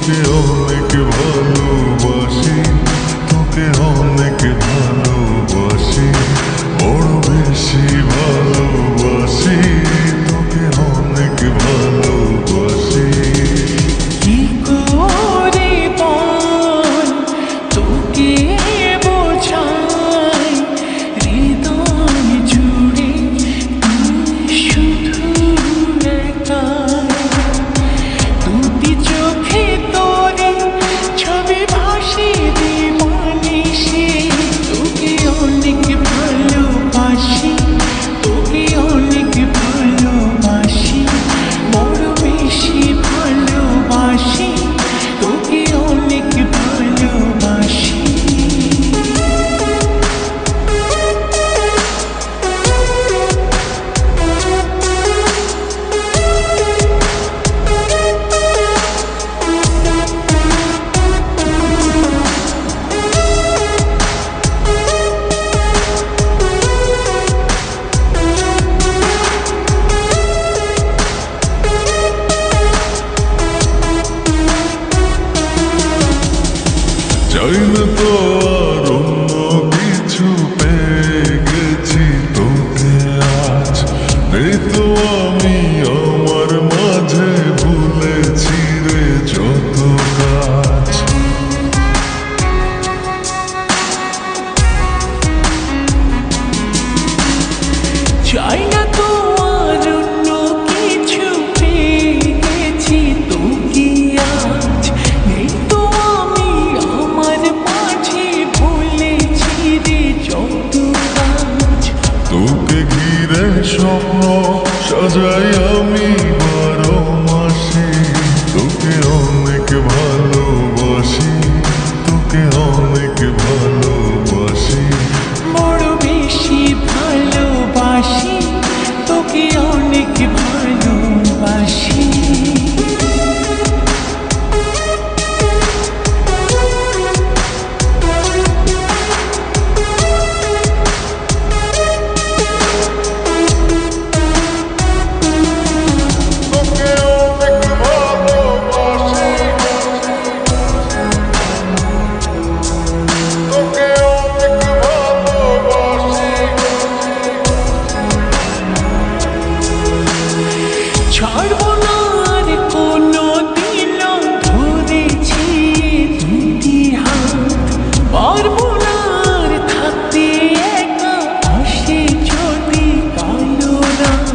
তোকে অনেক ভালোবাসি, তোকে অনেক ভালোবাসি, বড় বেশি ভালোবাসি, তোকে অনেক ভালোবাসি। কি করে বল তোকে বোঝাই, হৃদয় জুড়ে তুই শুধু একাই। দুটি চোখে তোরে ছবি ভাসে দিবানিশি, তোকে অনেক ভালোবাসি, তোকে অনেক ভালোবাসি, বড় বেশি ভালোবাসি, তোকে অনেক ভালোবাসি। চাই না তো আর অন্য কিছু, পেয়ে গেছি তোকে আজ। নেই তো আমি আমার মাঝে, ভুলেছি রে যত কাজ। চাই না তো আর অন্য কিছু, পেয়ে গেছি তোকে আজ। নেই তো আমি আমার মাঝে, ভুলেছি রে যত কাজ। তোকে ঘিরে স্বপ্ন সাজাই আমি 12 মাসে, তোকে অনেক ভালোবাসি, তোকে অনেক ভালোবাসি, বড় বেশি ভালোবাসি, তোকে অনেক ভালোবাসি। তোকে অনেক ভালোবাসি, তোকে অনেক ভালোবাসি। ছাড়বো না আর কোনো দিন, ধরেছি দুটি হাত। পারবো না আর থাকতে একা, আসে যদি কালো রাত।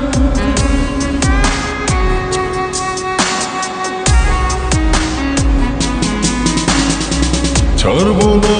ছাড়বো না